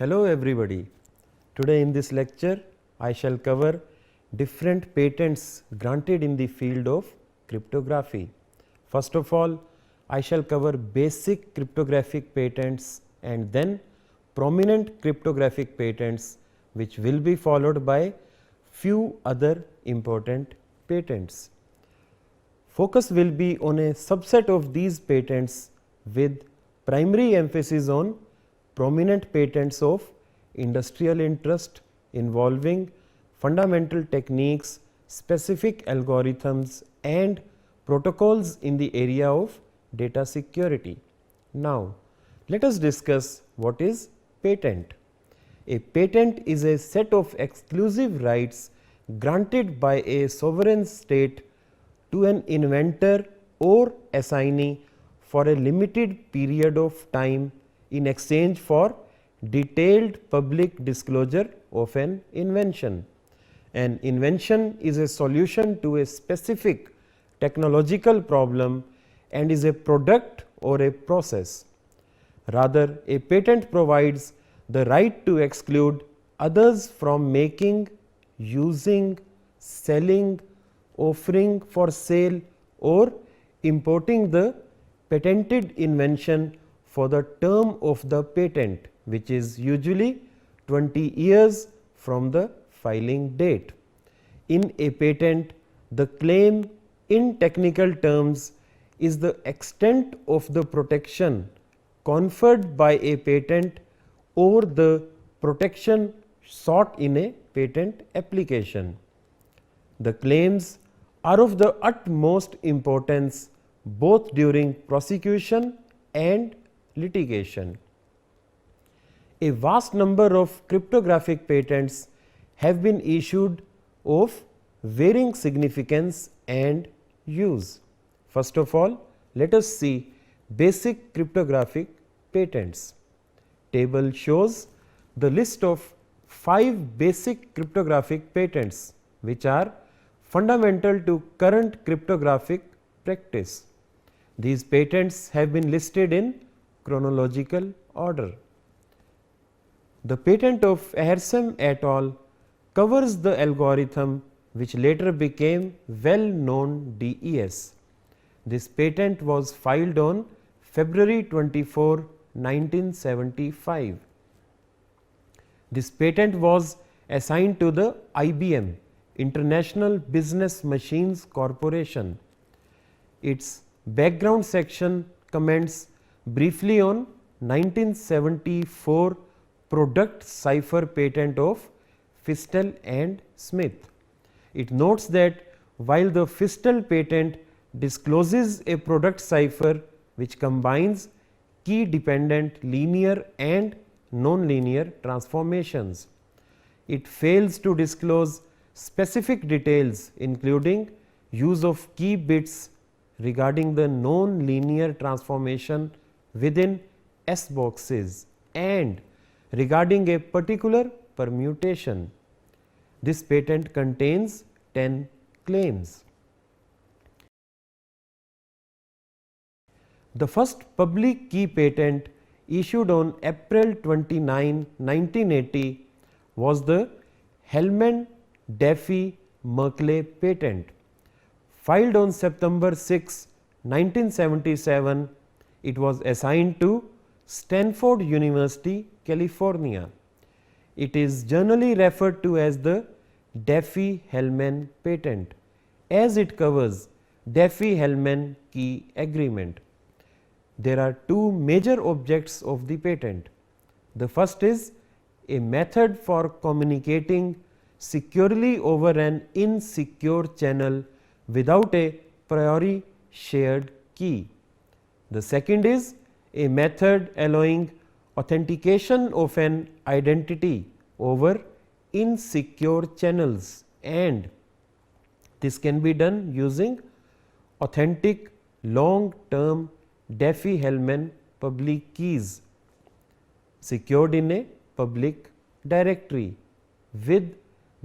Hello everybody. Today in this lecture I shall cover different patents granted in the field of cryptography. First of all, I shall cover basic cryptographic patents and then prominent cryptographic patents, which will be followed by few other important patents. Focus will be on a subset of these patents with primary emphasis on prominent patents of industrial interest involving fundamental techniques, specific algorithms and protocols in the area of data security. Now, let us discuss what is patent. A patent is a set of exclusive rights granted by a sovereign state to an inventor or assignee for a limited period of time in exchange for detailed public disclosure of an invention. An invention is a solution to a specific technological problem and is a product or a process. Rather, a patent provides the right to exclude others from making, using, selling, offering for sale or importing the patented invention for the term of the patent, which is usually 20 years from the filing date. In a patent, the claim in technical terms is the extent of the protection conferred by a patent or the protection sought in a patent application. The claims are of the utmost importance both during prosecution and litigation. A vast number of cryptographic patents have been issued of varying significance and use. First of all, let us see basic cryptographic patents. Table shows the list of 5 basic cryptographic patents which are fundamental to current cryptographic practice. These patents have been listed in chronological order. The patent of Ahersem et al. Covers the algorithm which later became well known DES. This patent was filed on February 24, 1975. This patent was assigned to the IBM, International Business Machines Corporation. Its background section comments briefly on 1974 product cipher patent of Fistel and Smith. It notes that while the Fistel patent discloses a product cipher which combines key dependent linear and nonlinear transformations, it fails to disclose specific details including use of key bits regarding the non-linear transformation within S boxes and regarding a particular permutation. This patent contains 10 claims. The first public key patent issued on April 29, 1980 was the Hellman-Daffy-Merkle patent. Filed on September 6, 1977, it was assigned to Stanford University, California. It is generally referred to as the Daffy-Hellman patent as it covers Daffy-Hellman key agreement. There are two major objects of the patent. The first is a method for communicating securely over an insecure channel without a priori shared key. The second is a method allowing authentication of an identity over insecure channels, and this can be done using authentic long term Daffy-Hellman public keys secured in a public directory with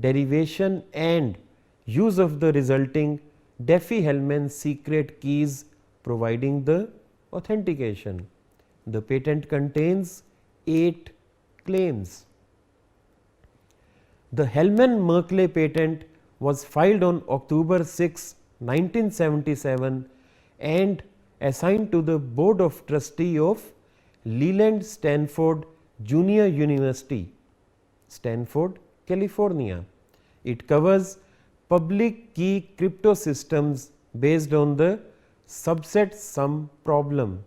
derivation and use of the resulting Daffy-Hellman secret keys providing the authentication. The patent contains 8 claims. The Hellman-Merkle patent was filed on October 6, 1977 and assigned to the Board of Trustees of Leland Stanford Junior University, Stanford, California. It covers public key crypto systems based on the subset sum problem,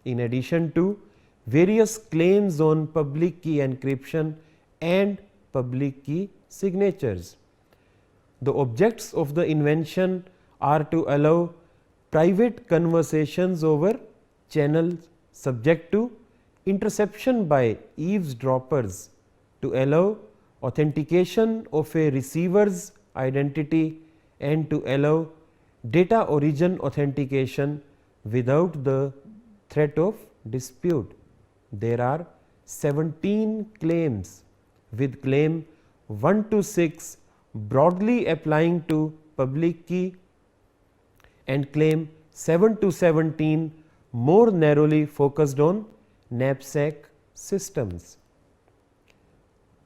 in addition to various claims on public key encryption and public key signatures. The objects of the invention are to allow private conversations over channels subject to interception by eavesdroppers, to allow authentication of a receiver's identity and to allow data origin authentication without the threat of dispute. There are 17 claims, with claim 1 to 6 broadly applying to public key and claim 7 to 17 more narrowly focused on knapsack systems.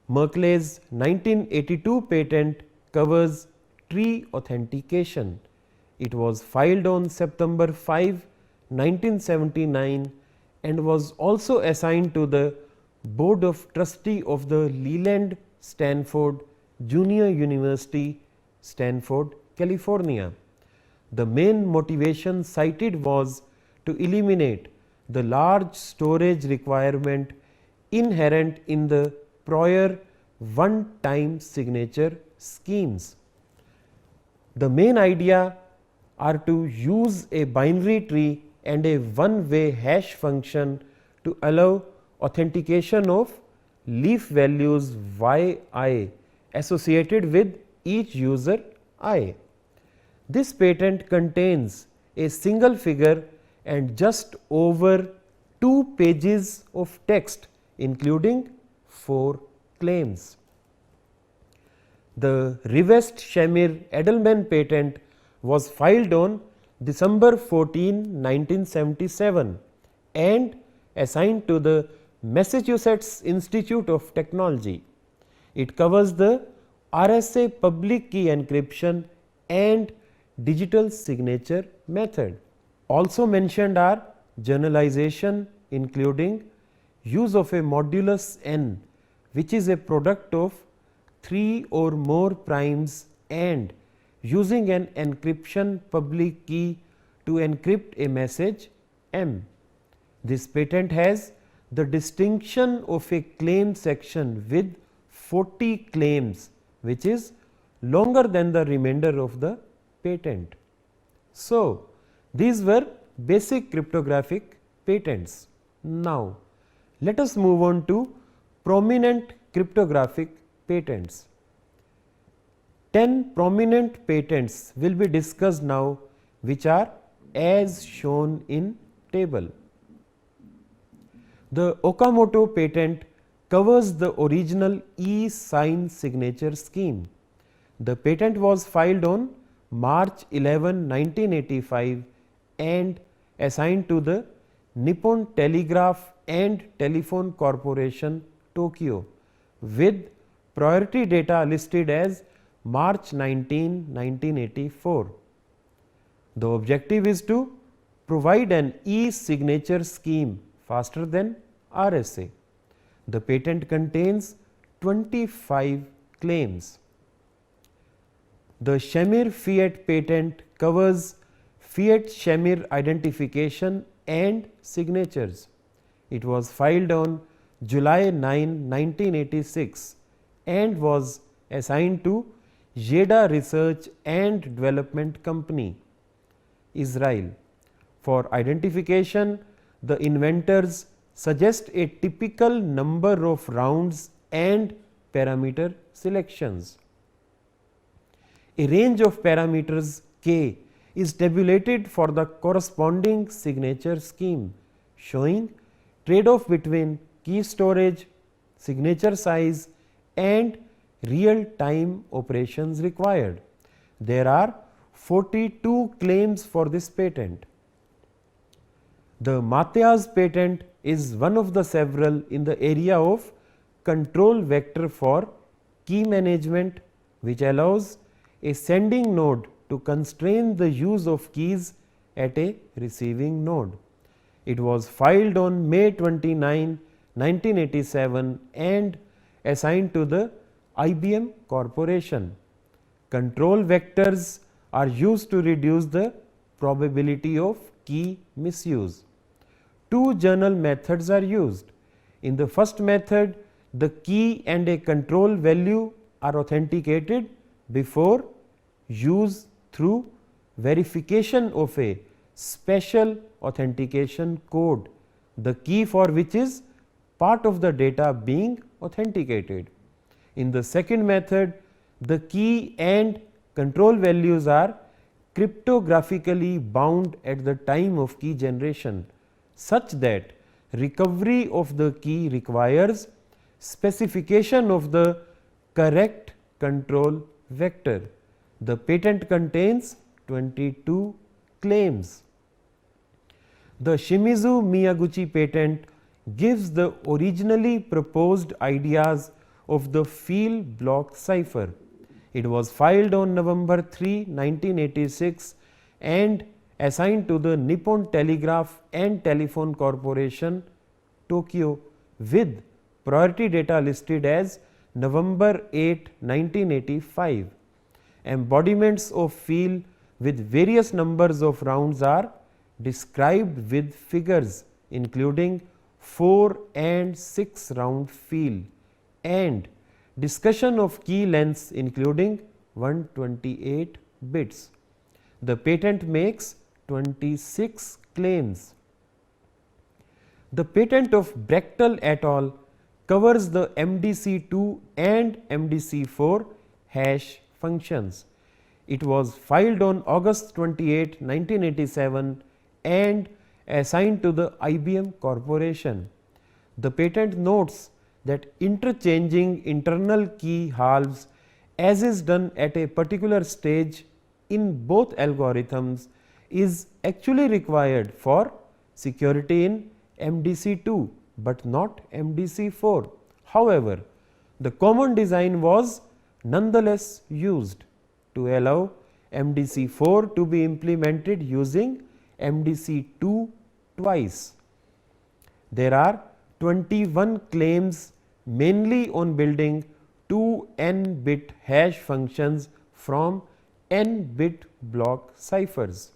Merkle's 1982 patent covers tree authentication. It was filed on September 5, 1979 and was also assigned to the Board of Trustees of the Leland Stanford Junior University, Stanford, California. The main motivation cited was to eliminate the large storage requirement inherent in the prior one-time signature schemes. The main idea are to use a binary tree and a one-way hash function to allow authentication of leaf values yi associated with each user I. This patent contains a single figure and just over 2 pages of text, including 4 claims. The Rivest-Shamir-Edelman patent was filed on December 14, 1977 and assigned to the Massachusetts Institute of Technology. It covers the RSA public key encryption and digital signature method. Also mentioned are generalization, including use of a modulus n, which is a product of 3 or more primes, and using an encryption public key to encrypt a message m. This patent has the distinction of a claim section with 40 claims, which is longer than the remainder of the patent. So, these were basic cryptographic patents. Now, let us move on to prominent cryptographic patents. 10 prominent patents will be discussed now, which are as shown in table. The Okamoto patent covers the original e-sign signature scheme. The patent was filed on March 11, 1985 and assigned to the Nippon Telegraph and Telephone Corporation, Tokyo, with priority data listed as March 19, 1984. The objective is to provide an e-signature scheme faster than RSA. The patent contains 25 claims. The Shamir-Fiat patent covers Fiat-Shamir identification and signatures. It was filed on July 9, 1986 and was assigned to Jeda Research and Development Company, Israel. For identification, the inventors suggest a typical number of rounds and parameter selections. A range of parameters k is tabulated for the corresponding signature scheme, showing trade-off between key storage, signature size and real-time operations required. There are 42 claims for this patent. The Matthias patent is one of the several in the area of control vector for key management, which allows a sending node to constrain the use of keys at a receiving node. It was filed on May 29, 1987 and assigned to the IBM Corporation. Control vectors are used to reduce the probability of key misuse. Two journal methods are used. In the first method, the key and a control value are authenticated before use through verification of a special authentication code, the key for which is part of the data being authenticated. In the second method, the key and control values are cryptographically bound at the time of key generation, such that recovery of the key requires specification of the correct control vector. The patent contains 22 claims. The Shimizu Miyaguchi patent gives the originally proposed ideas of the field block cipher. It was filed on November 3, 1986 and assigned to the Nippon Telegraph and Telephone Corporation, Tokyo, with priority data listed as November 8, 1985. Embodiments of field with various numbers of rounds are described with figures including 4 and 6 round field and discussion of key lengths including 128 bits. The patent makes 26 claims. The patent of Brechtel et al. Covers the MDC2 and MDC4 hash functions. It was filed on August 28, 1987 and assigned to the IBM Corporation. The patent notes that interchanging internal key halves, as is done at a particular stage in both algorithms, is actually required for security in MDC2, but not MDC4. However, the common design was nonetheless used to allow MDC4 to be implemented using MDC2 twice. There are 21 claims mainly on building two n bit hash functions from n bit block ciphers.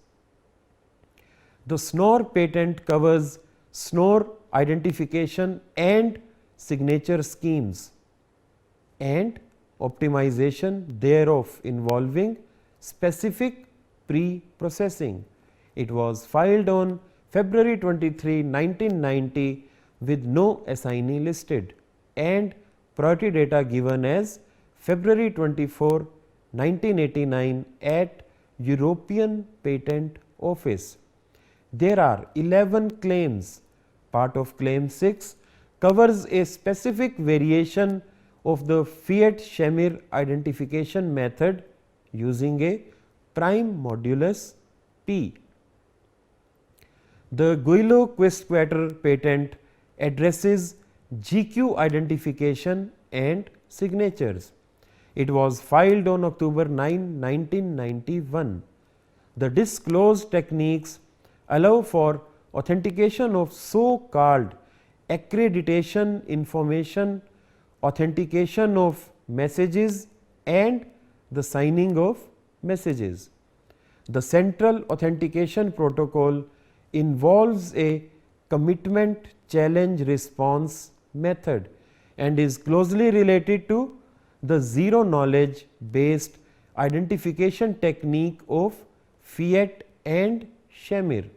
The Schnorr patent covers Schnorr identification and signature schemes and optimization thereof involving specific pre-processing. It was filed on February 23, 1990 with no assignee listed and priority data given as February 24, 1989 at European Patent Office. There are 11 claims. Part of claim 6 covers a specific variation of the Fiat-Shamir identification method using a prime modulus P. The Guilleau-Quistquater patent addresses GQ identification and signatures. It was filed on October 9, 1991. The disclosed techniques allow for authentication of so called accreditation information, authentication of messages and the signing of messages. The central authentication protocol involves a commitment challenge response method and is closely related to the zero knowledge based identification technique of Fiat and Shamir.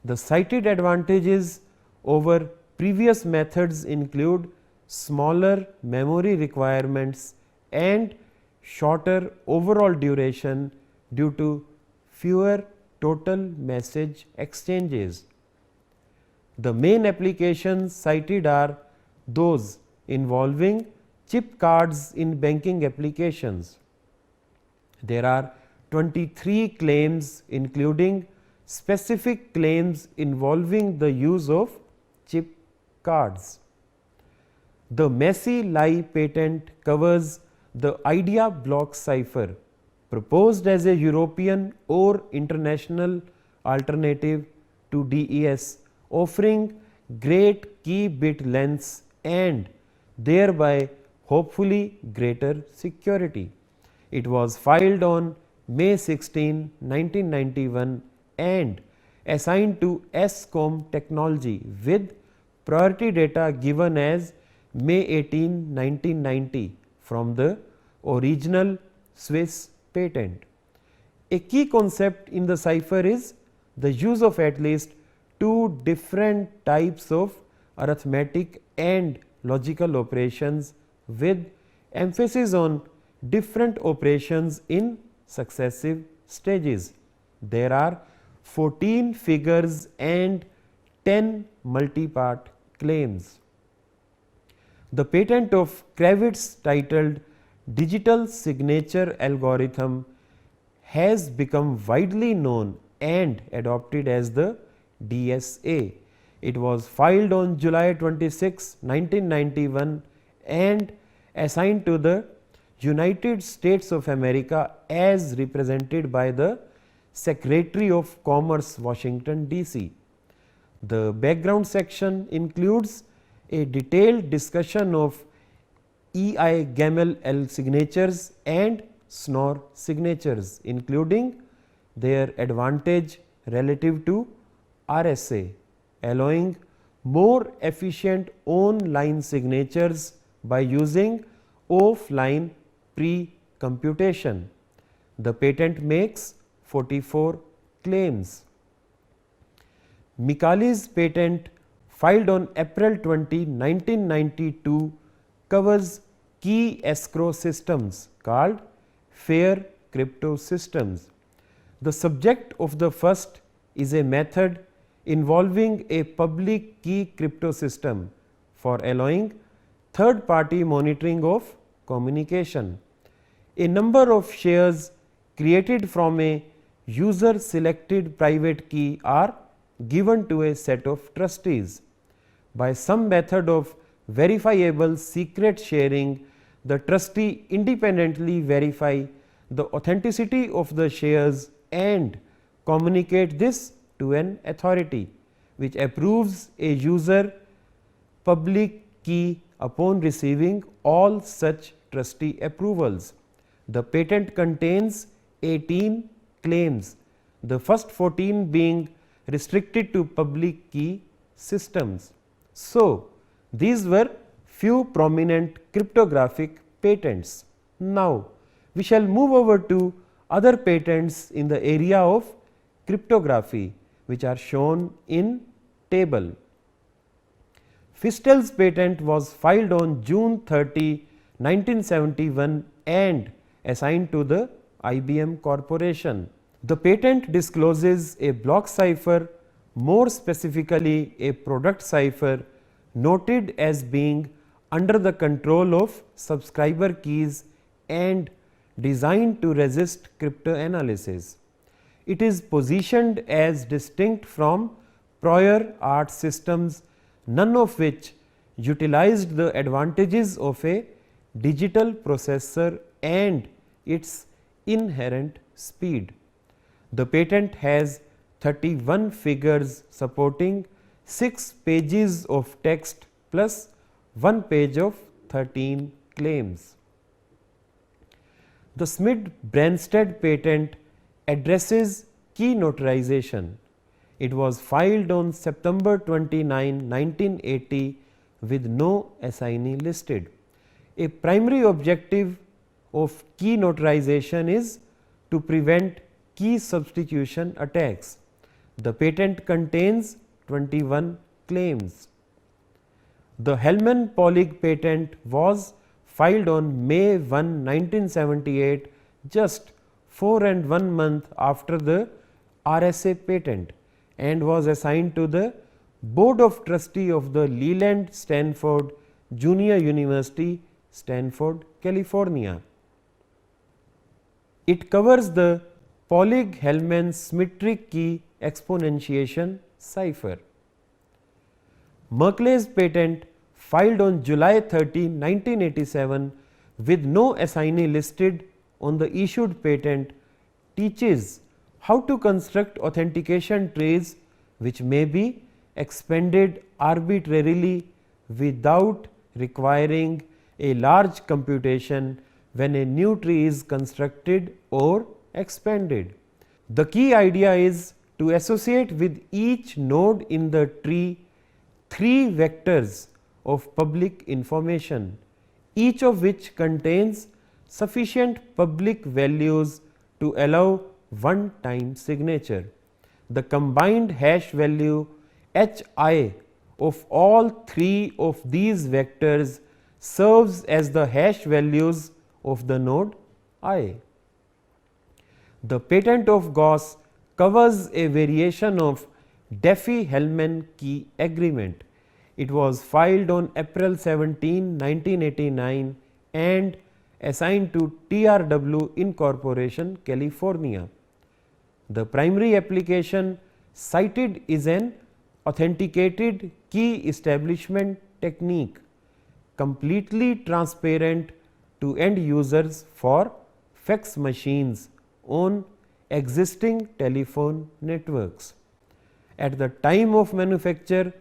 The cited advantages over previous methods include smaller memory requirements and shorter overall duration due to fewer total message exchanges. The main applications cited are those involving chip cards in banking applications. There are 23 claims including specific claims involving the use of chip cards. The messy lie patent covers the idea block cipher, proposed as a European or international alternative to DES, offering great key bit lengths and thereby hopefully greater security. It was filed on May 16, 1991 and assigned to SCOM Technology with priority data given as May 18, 1990 from the original Swiss patent. A key concept in the cipher is the use of at least two different types of arithmetic and logical operations with emphasis on different operations in successive stages. There are 14 figures and 10 multi-part claims. The patent of Kravitz titled Digital Signature Algorithm has become widely known and adopted as the DSA. It was filed on July 26, 1991 and assigned to the United States of America as represented by the Secretary of Commerce, Washington, D.C. The background section includes a detailed discussion of EI-GAML signatures and SNOR signatures, including their advantage relative to RSA, allowing more efficient on-line signatures by using offline pre-computation. The patent makes 44 claims. Micali's patent, filed on April 20, 1992, covers key escrow systems called fair crypto systems. The subject of the first is a method involving a public key crypto system for allowing third party monitoring of communication. A number of shares created from a user selected private key are given to a set of trustees. By some method of verifiable secret sharing, the trustee independently verify the authenticity of the shares and communicate this to an authority, which approves a user public key upon receiving all such trustee approvals. The patent contains 18 claims, the first 14 being restricted to public key systems. So, these were few prominent cryptographic patents. Now, we shall move over to other patents in the area of cryptography, which are shown in table. Fistel's patent was filed on June 30, 1971 and assigned to the IBM Corporation. The patent discloses a block cipher, more specifically a product cipher, noted as being under the control of subscriber keys and designed to resist cryptanalysis. It is positioned as distinct from prior art systems, none of which utilized the advantages of a digital processor and its inherent speed. The patent has 31 figures supporting 6 pages of text plus 1 page of 13 claims. The Smith-Branstad patent addresses key notarization. It was filed on September 29, 1980 with no assignee listed. A primary objective of key notarization is to prevent key substitution attacks. The patent contains 21 claims. The Hellman-Paulig patent was filed on May 1, 1978, just 4 and 1 month after the RSA patent, and was assigned to the Board of Trustee of the Leland Stanford Junior University, Stanford, California. It covers the Paulig-Hellman symmetric key exponentiation cipher. Merkle's patent, filed on July 13, 1987 with no assignee listed on the issued patent, teaches how to construct authentication trees which may be expanded arbitrarily without requiring a large computation when a new tree is constructed or expanded. The key idea is to associate with each node in the tree 3 vectors of public information, each of which contains sufficient public values to allow one-time signature. The combined hash value hi of all 3 of these vectors serves as the hash values of the node I. The patent of Gauss covers a variation of Diffie-Hellman key agreement. It was filed on April 17, 1989 and assigned to TRW Incorporation, California. The primary application cited is an authenticated key establishment technique, completely transparent to end users for fax machines on existing telephone networks. At the time of manufacture,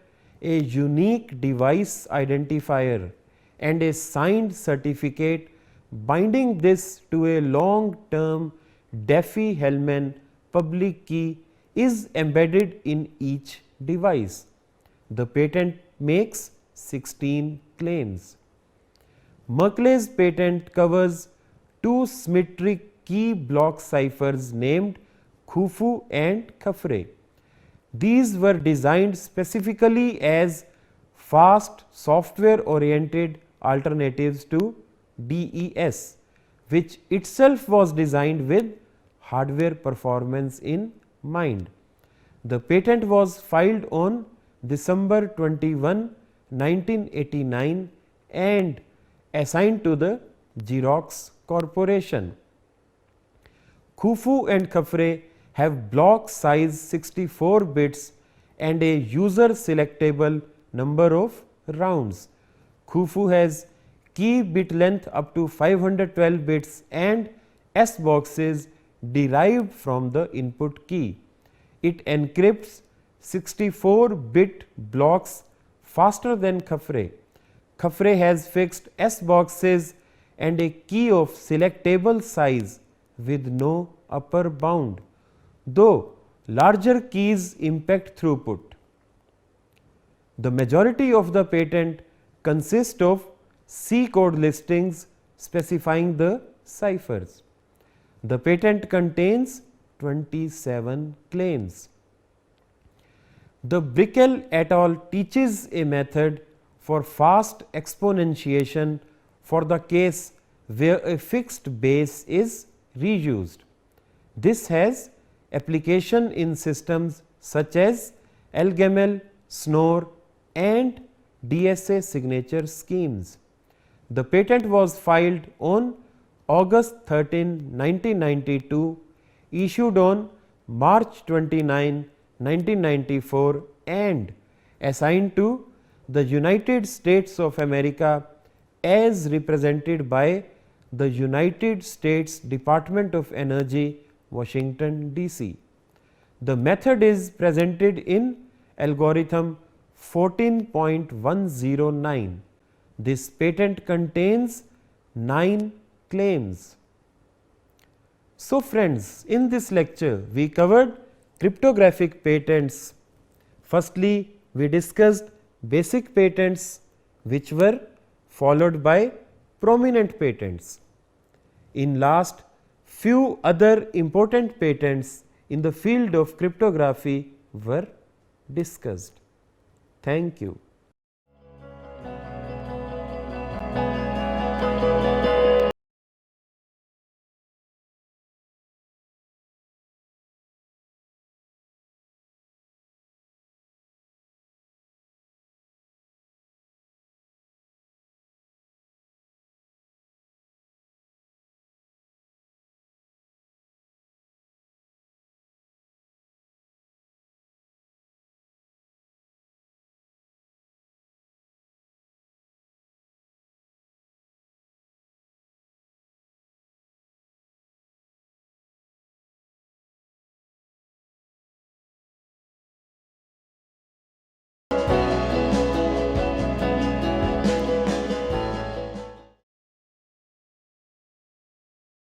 a unique device identifier and a signed certificate binding this to a long term Diffie-Hellman public key is embedded in each device. The patent makes 16 claims. Merkle's patent covers 2 symmetric key block ciphers named Khufu and Khafre. These were designed specifically as fast software oriented alternatives to DES, which itself was designed with hardware performance in mind. The patent was filed on December 21, 1989 and assigned to the Xerox Corporation. Khufu and Khafre have block size 64 bits and a user selectable number of rounds. Khufu has key bit length up to 512 bits and S boxes derived from the input key. It encrypts 64 bit blocks faster than Khafre. Khafre has fixed S boxes and a key of selectable size with no upper bound, though larger keys impact throughput. The majority of the patent consists of C code listings specifying the ciphers. The patent contains 27 claims. The Brickel et al. Teaches a method for fast exponentiation for the case where a fixed base is reused. This has application in systems such as LGML, SNOR and DSA signature schemes. The patent was filed on August 13, 1992, issued on March 29, 1994 and assigned to the United States of America as represented by the United States Department of Energy, Washington DC. The method is presented in algorithm 14.109. This patent contains 9 claims. So friends, in this lecture we covered cryptographic patents. Firstly, we discussed basic patents which were followed by prominent patents. In last, few other important patents in the field of cryptography were discussed. Thank you.